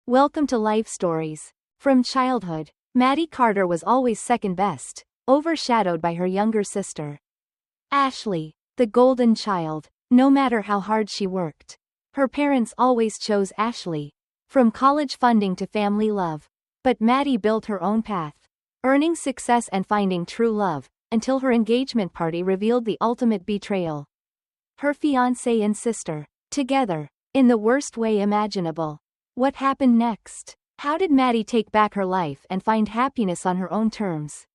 Welcome to Life Stories. From childhood, Maddie Carter was always second best, overshadowed by her younger sister, Ashley, the golden child. No matter how hard she worked, her parents always chose Ashley, from college funding to family love. But Maddie built her own path, earning success and finding true love, until her engagement party revealed the ultimate betrayal. Her fiancé and sister, together, in the worst way imaginable. What happened next? How did Maddie take back her life and find happiness on her own terms?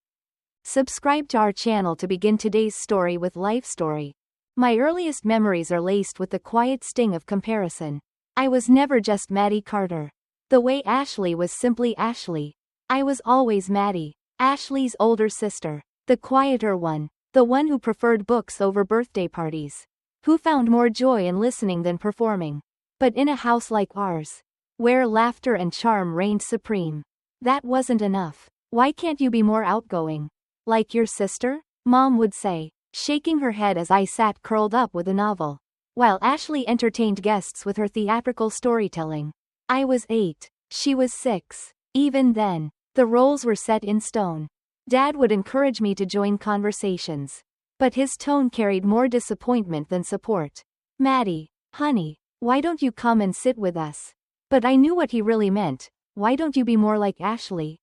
Subscribe to our channel to begin today's story with Life Story. My earliest memories are laced with the quiet sting of comparison. I was never just Maddie Carter. The way Ashley was simply Ashley. I was always Maddie, Ashley's older sister, the quieter one, the one who preferred books over birthday parties, who found more joy in listening than performing. But in a house like ours, where laughter and charm reigned supreme, that wasn't enough. Why can't you be more outgoing? Like your sister? Mom would say, shaking her head as I sat curled up with a novel, while Ashley entertained guests with her theatrical storytelling. I was 8. She was 6. Even then, the roles were set in stone. Dad would encourage me to join conversations, but his tone carried more disappointment than support. Maddie, honey, why don't you come and sit with us? But I knew what he really meant. Why don't you be more like Ashley?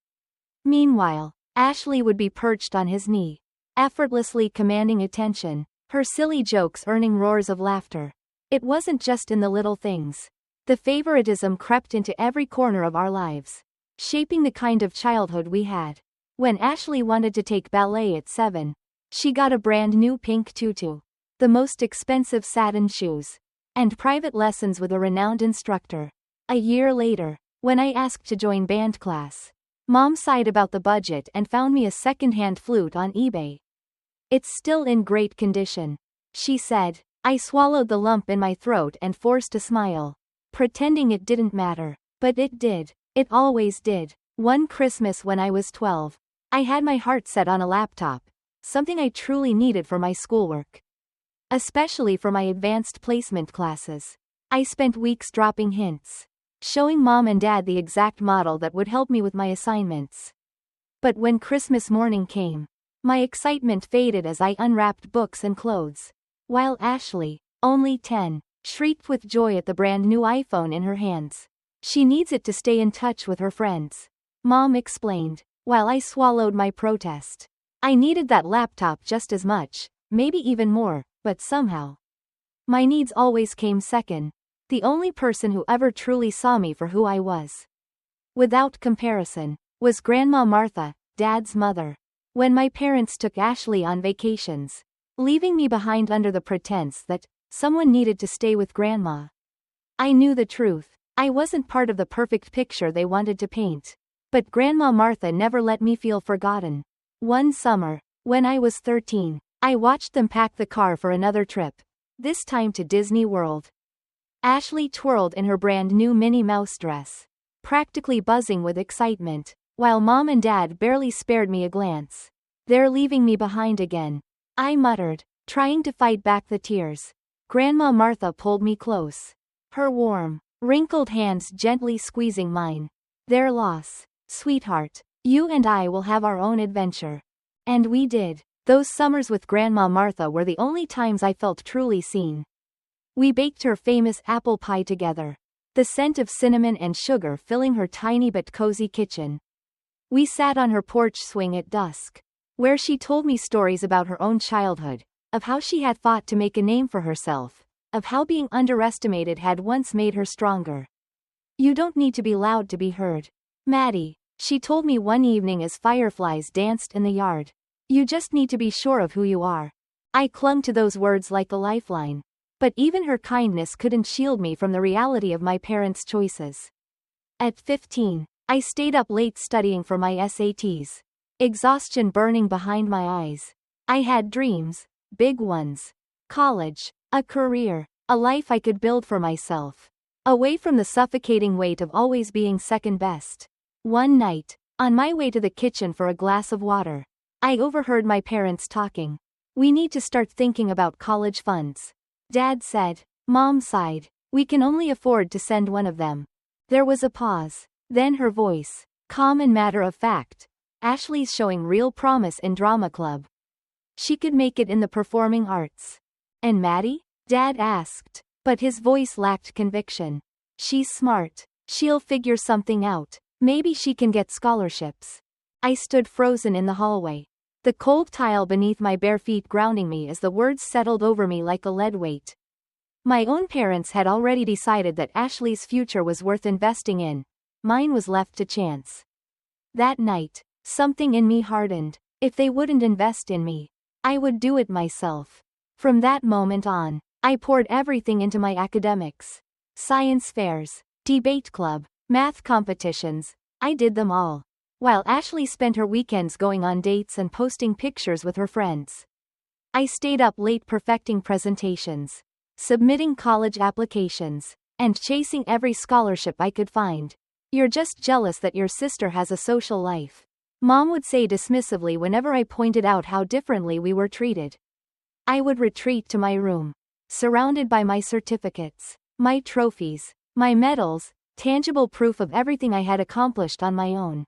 Meanwhile, Ashley would be perched on his knee, effortlessly commanding attention, her silly jokes earning roars of laughter. It wasn't just in the little things. The favoritism crept into every corner of our lives, shaping the kind of childhood we had. When Ashley wanted to take ballet at 7, she got a brand new pink tutu, the most expensive satin shoes, and private lessons with a renowned instructor. A year later, when I asked to join band class, Mom sighed about the budget and found me a second-hand flute on eBay. It's still in great condition, she said. I swallowed the lump in my throat and forced a smile, pretending it didn't matter. But it did. It always did. One Christmas when I was 12, I had my heart set on a laptop, something I truly needed for my schoolwork, especially for my advanced placement classes. I spent weeks dropping hints, showing Mom and Dad the exact model that would help me with my assignments. But when Christmas morning came, my excitement faded as I unwrapped books and clothes, while Ashley, only 10, shrieked with joy at the brand new iPhone in her hands. She needs it to stay in touch with her friends, Mom explained, while I swallowed my protest. I needed that laptop just as much, maybe even more, but somehow, my needs always came second. The only person who ever truly saw me for who I was, without comparison, was Grandma Martha, Dad's mother. When my parents took Ashley on vacations, leaving me behind under the pretense that someone needed to stay with Grandma, I knew the truth. I wasn't part of the perfect picture they wanted to paint. But Grandma Martha never let me feel forgotten. One summer, when I was 13, I watched them pack the car for another trip, this time to Disney World. Ashley twirled in her brand new Minnie Mouse dress, practically buzzing with excitement, while Mom and Dad barely spared me a glance. They're leaving me behind again, I muttered, trying to fight back the tears. Grandma Martha pulled me close, her warm, wrinkled hands gently squeezing mine. Their loss, sweetheart. You and I will have our own adventure. And we did. Those summers with Grandma Martha were the only times I felt truly seen. We baked her famous apple pie together, the scent of cinnamon and sugar filling her tiny but cozy kitchen. We sat on her porch swing at dusk, where she told me stories about her own childhood, of how she had fought to make a name for herself, of how being underestimated had once made her stronger. You don't need to be loud to be heard, Maddie, she told me one evening as fireflies danced in the yard. You just need to be sure of who you are. I clung to those words like a lifeline. But even her kindness couldn't shield me from the reality of my parents' choices. At 15, I stayed up late studying for my SATs, exhaustion burning behind my eyes. I had dreams, big ones. College, a career, a life I could build for myself, away from the suffocating weight of always being second best. One night, on my way to the kitchen for a glass of water, I overheard my parents talking. We need to start thinking about college funds, Dad said. Mom sighed. We can only afford to send one of them. There was a pause. Then her voice, calm and matter of fact. Ashley's showing real promise in drama club. She could make it in the performing arts. And Maddie? Dad asked. But his voice lacked conviction. She's smart. She'll figure something out. Maybe she can get scholarships. I stood frozen in the hallway. The cold tile beneath my bare feet grounding me as the words settled over me like a lead weight. My own parents had already decided that Ashley's future was worth investing in. Mine was left to chance. That night, something in me hardened. If they wouldn't invest in me, I would do it myself. From that moment on, I poured everything into my academics. Science fairs, debate club, math competitions, I did them all. While Ashley spent her weekends going on dates and posting pictures with her friends. I stayed up late perfecting presentations, submitting college applications, and chasing every scholarship I could find. You're just jealous that your sister has a social life, Mom would say dismissively whenever I pointed out how differently we were treated. I would retreat to my room, surrounded by my certificates, my trophies, my medals, tangible proof of everything I had accomplished on my own.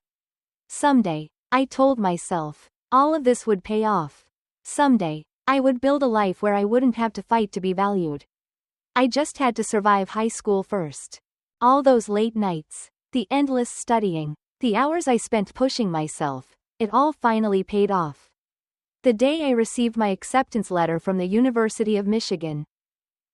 Someday, I told myself, all of this would pay off. Someday, I would build a life where I wouldn't have to fight to be valued. I just had to survive high school first. All those late nights, the endless studying, the hours I spent pushing myself, it all finally paid off. The day I received my acceptance letter from the University of Michigan,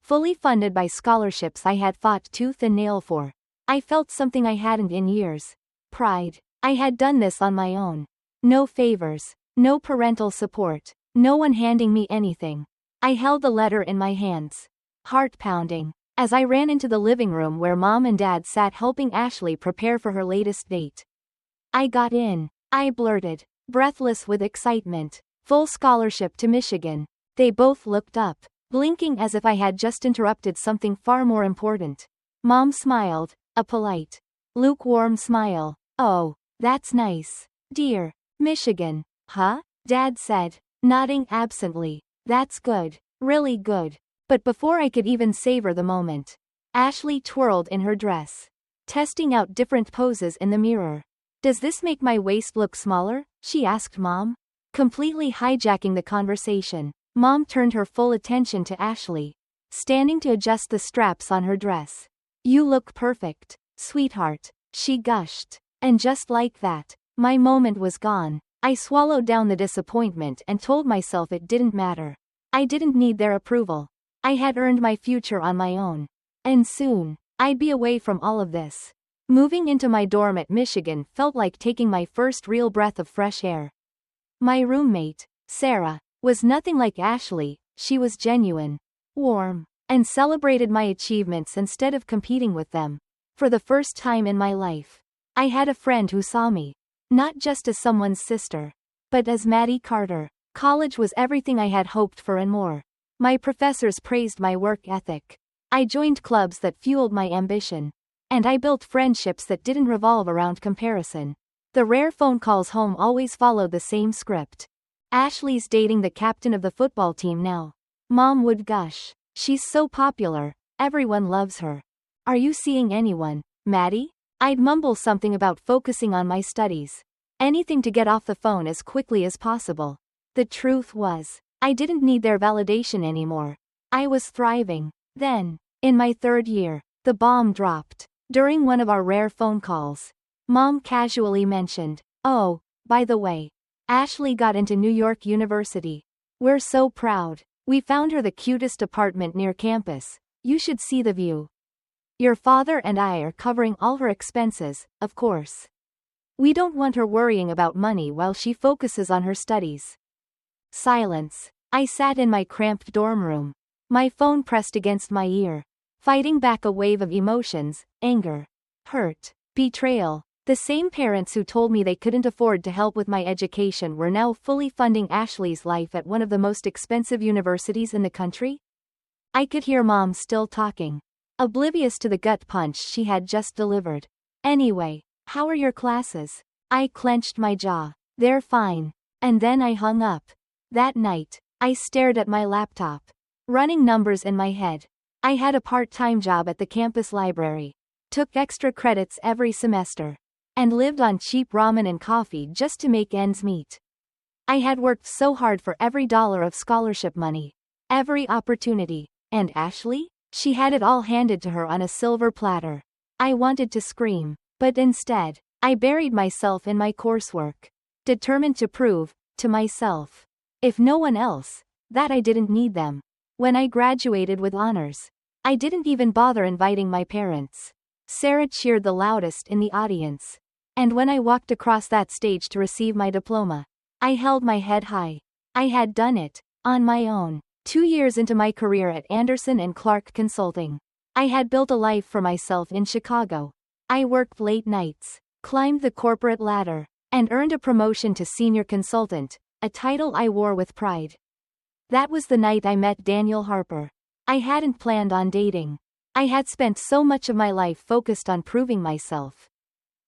fully funded by scholarships I had fought tooth and nail for, I felt something I hadn't in years. Pride. I had done this on my own. No favors, no parental support, no one handing me anything. I held the letter in my hands, heart pounding, as I ran into the living room where Mom and Dad sat helping Ashley prepare for her latest date. I got in, I blurted, breathless with excitement. Full scholarship to Michigan. They both looked up, blinking as if I had just interrupted something far more important. Mom smiled, a polite, lukewarm smile. Oh, that's nice, dear. Michigan, huh? Dad said, nodding absently. That's good, really good. But before I could even savor the moment, Ashley twirled in her dress, testing out different poses in the mirror. Does this make my waist look smaller? She asked Mom. Completely hijacking the conversation, Mom turned her full attention to Ashley, standing to adjust the straps on her dress. You look perfect, sweetheart, she gushed. And just like that, my moment was gone. I swallowed down the disappointment and told myself it didn't matter. I didn't need their approval. I had earned my future on my own. And soon, I'd be away from all of this. Moving into my dorm at Michigan felt like taking my first real breath of fresh air. My roommate, Sarah, was nothing like Ashley. She was genuine, warm, and celebrated my achievements instead of competing with them. For the first time in my life, I had a friend who saw me, not just as someone's sister, but as Maddie Carter. College was everything I had hoped for and more. My professors praised my work ethic. I joined clubs that fueled my ambition. And I built friendships that didn't revolve around comparison. The rare phone calls home always followed the same script. Ashley's dating the captain of the football team now. Mom would gush. She's so popular, everyone loves her. Are you seeing anyone, Maddie? I'd mumble something about focusing on my studies. Anything to get off the phone as quickly as possible. The truth was, I didn't need their validation anymore. I was thriving. Then, in my third year, the bomb dropped. During one of our rare phone calls, Mom casually mentioned, oh, by the way, Ashley got into New York University. We're so proud. We found her the cutest apartment near campus. You should see the view. Your father and I are covering all her expenses, of course. We don't want her worrying about money while she focuses on her studies. Silence. I sat in my cramped dorm room, my phone pressed against my ear, fighting back a wave of emotions, anger, hurt, betrayal. The same parents who told me they couldn't afford to help with my education were now fully funding Ashley's life at one of the most expensive universities in the country? I could hear Mom still talking, oblivious to the gut punch she had just delivered. Anyway, how are your classes? I clenched my jaw. They're fine. And then I hung up. That night, I stared at my laptop, running numbers in my head. I had a part-time job at the campus library. took extra credits every semester, and lived on cheap ramen and coffee just to make ends meet. I had worked so hard for every dollar of scholarship money, every opportunity, and Ashley? She had it all handed to her on a silver platter. I wanted to scream, but instead, I buried myself in my coursework, determined to prove, to myself, if no one else, that I didn't need them. When I graduated with honors, I didn't even bother inviting my parents. Sarah cheered the loudest in the audience. And when I walked across that stage to receive my diploma, I held my head high. I had done it, on my own. 2 years into my career at Anderson & Clark Consulting, I had built a life for myself in Chicago. I worked late nights, climbed the corporate ladder, and earned a promotion to senior consultant, a title I wore with pride. That was the night I met Daniel Harper. I hadn't planned on dating. I had spent so much of my life focused on proving myself,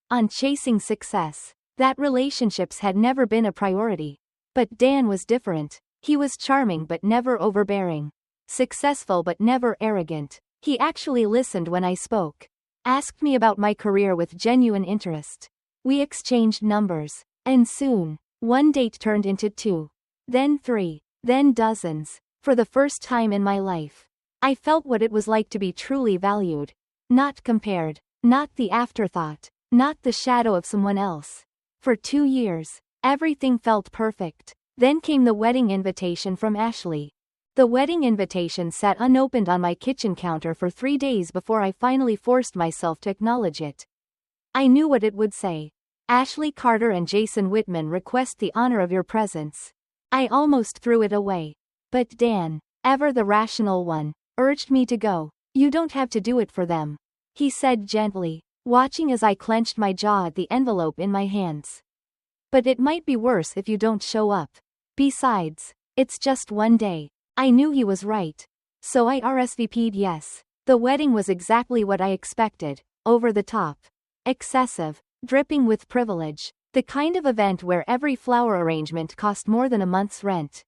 on chasing success, that relationships had never been a priority. But Dan was different. He was charming but never overbearing, successful but never arrogant. He actually listened when I spoke, asked me about my career with genuine interest. We exchanged numbers, and soon, one date turned into 2, then 3, then dozens. For the first time in my life, I felt what it was like to be truly valued, not compared, not the afterthought, not the shadow of someone else. For 2 years, everything felt perfect. Then came the wedding invitation from Ashley. The wedding invitation sat unopened on my kitchen counter for 3 days before I finally forced myself to acknowledge it. I knew what it would say. Ashley Carter and Jason Whitman request the honor of your presence. I almost threw it away. But Dan, ever the rational one, urged me to go. You don't have to do it for them, he said gently, watching as I clenched my jaw at the envelope in my hands. But it might be worse if you don't show up. Besides, it's just 1 day. I knew he was right. So I RSVP'd yes. The wedding was exactly what I expected, over the top, excessive, dripping with privilege, the kind of event where every flower arrangement cost more than a month's rent.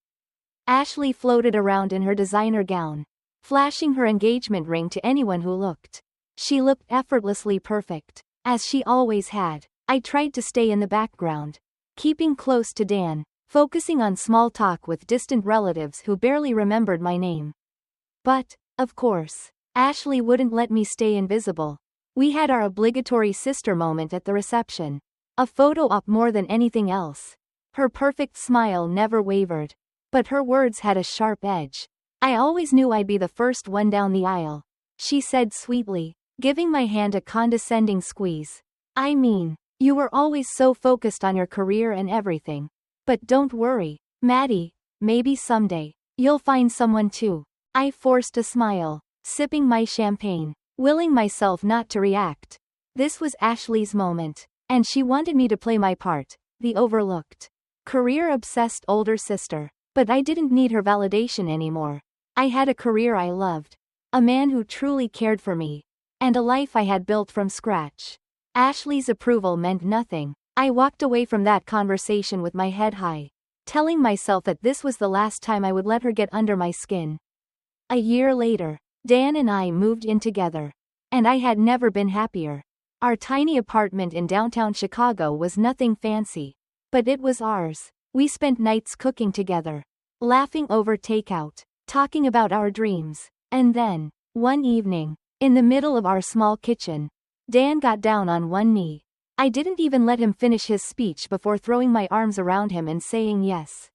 Ashley floated around in her designer gown, flashing her engagement ring to anyone who looked. She looked effortlessly perfect, as she always had. I tried to stay in the background, keeping close to Dan, focusing on small talk with distant relatives who barely remembered my name. But, of course, Ashley wouldn't let me stay invisible. We had our obligatory sister moment at the reception. A photo op more than anything else. Her perfect smile never wavered. But her words had a sharp edge. I always knew I'd be the first one down the aisle, she said sweetly, giving my hand a condescending squeeze. I mean, you were always so focused on your career and everything. But don't worry, Maddie, maybe someday, you'll find someone too. I forced a smile, sipping my champagne, willing myself not to react. This was Ashley's moment, and she wanted me to play my part, the overlooked, career-obsessed older sister. But I didn't need her validation anymore. I had a career I loved, a man who truly cared for me, and a life I had built from scratch. Ashley's approval meant nothing. I walked away from that conversation with my head high, telling myself that this was the last time I would let her get under my skin. A year later, Dan and I moved in together, and I had never been happier. Our tiny apartment in downtown Chicago was nothing fancy, but it was ours. We spent nights cooking together, laughing over takeout, talking about our dreams, and then, one evening, in the middle of our small kitchen, Dan got down on one knee. I didn't even let him finish his speech before throwing my arms around him and saying yes.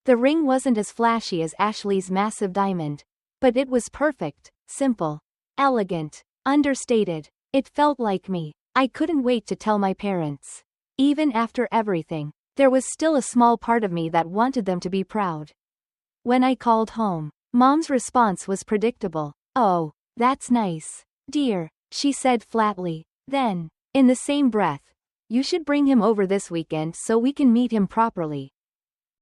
The ring wasn't as flashy as Ashley's massive diamond, but it was perfect, simple, elegant, understated. It felt like me. I couldn't wait to tell my parents. Even after everything, there was still a small part of me that wanted them to be proud. When I called home, Mom's response was predictable. Oh, that's nice, dear, she said flatly. Then, in the same breath, you should bring him over this weekend so we can meet him properly.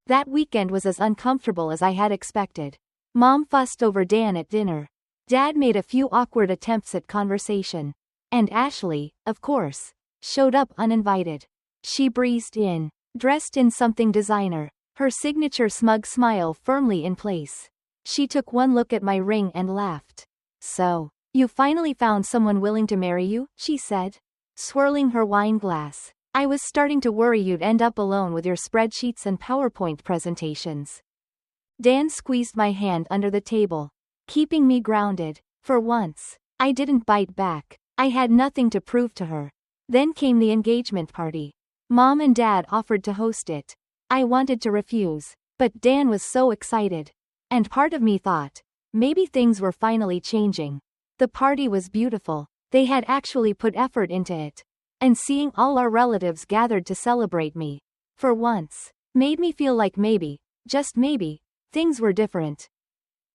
That weekend was as uncomfortable as I had expected. Mom fussed over Dan at dinner. Dad made a few awkward attempts at conversation. And Ashley, of course, showed up uninvited. She breezed in, dressed in something designer, her signature smug smile firmly in place. She took one look at my ring and laughed. So, You finally found someone willing to marry you, she said, swirling her wine glass. I was starting to worry you'd end up alone with your spreadsheets and PowerPoint presentations. Dan squeezed my hand under the table, keeping me grounded. For once, I didn't bite back. I had nothing to prove to her. Then came the engagement party. Mom and Dad offered to host it. I wanted to refuse, but Dan was so excited. And part of me thought, maybe things were finally changing. The party was beautiful. They had actually put effort into it. And seeing all our relatives gathered to celebrate me, for once, made me feel like maybe, just maybe, things were different.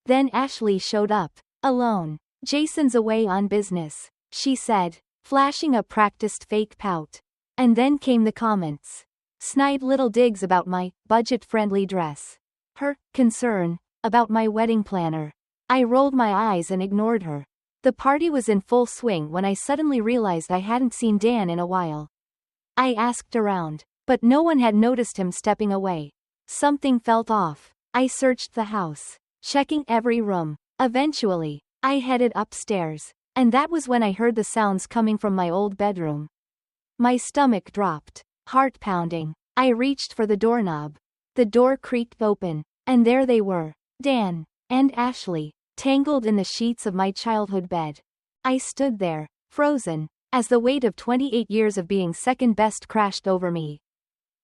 Then Ashley showed up, alone. Jason's away on business, she said, flashing a practiced fake pout. And then came the comments. Snide little digs about my budget-friendly dress. Her concern about my wedding planner. I rolled my eyes and ignored her. The party was in full swing when I suddenly realized I hadn't seen Dan in a while. I asked around, but no one had noticed him stepping away. Something felt off. I searched the house, checking every room. Eventually, I headed upstairs, and that was when I heard the sounds coming from my old bedroom. My stomach dropped, heart pounding. I reached for the doorknob. The door creaked open, and there they were, Dan and Ashley, tangled in the sheets of my childhood bed. I stood there, frozen, as the weight of 28 years of being second best crashed over me.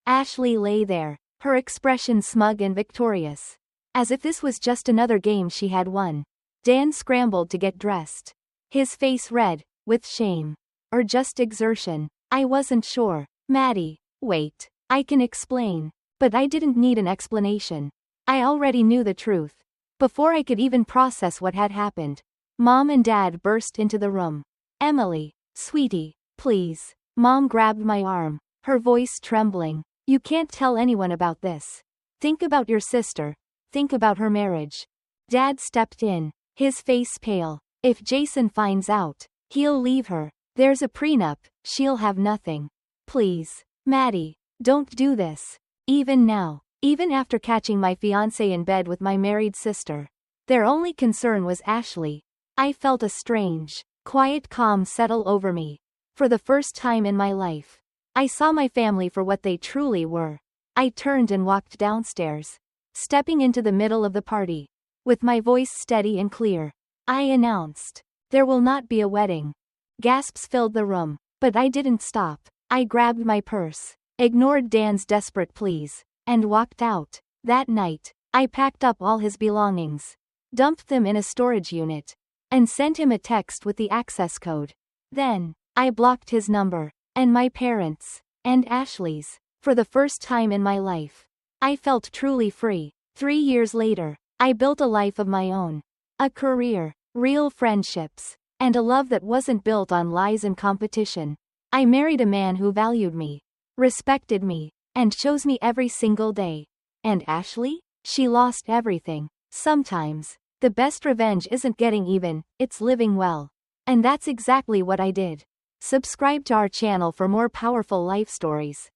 Ashley lay there, her expression smug and victorious, as if this was just another game she had won. Dan scrambled to get dressed, his face red with shame, or just exertion. I wasn't sure. Maddie, wait, I can explain. But I didn't need an explanation. I already knew the truth. Before I could even process what had happened, Mom and Dad burst into the room. Emily, sweetie, please. Mom grabbed my arm, her voice trembling. You can't tell anyone about this. Think about your sister. Think about her marriage. Dad stepped in, his face pale. If Jason finds out, he'll leave her. There's a prenup, she'll have nothing. Please, Maddie, don't do this. Even now, even after catching my fiancé in bed with my married sister, their only concern was Ashley. I felt a strange, quiet calm settle over me. For the first time in my life, I saw my family for what they truly were. I turned and walked downstairs, stepping into the middle of the party. With my voice steady and clear, I announced, there will not be a wedding. Gasps filled the room, but I didn't stop. I grabbed my purse, ignored Dan's desperate pleas, and walked out. That night, I packed up all his belongings, dumped them in a storage unit, and sent him a text with the access code. Then, I blocked his number, and my parents, and Ashley's. For the first time in my life, I felt truly free. 3 years later, I built a life of my own. A career, real friendships, and a love that wasn't built on lies and competition. I married a man who valued me, respected me, and chose me every single day. And Ashley? She lost everything. Sometimes, the best revenge isn't getting even, it's living well. And that's exactly what I did. Subscribe to our channel for more powerful life stories.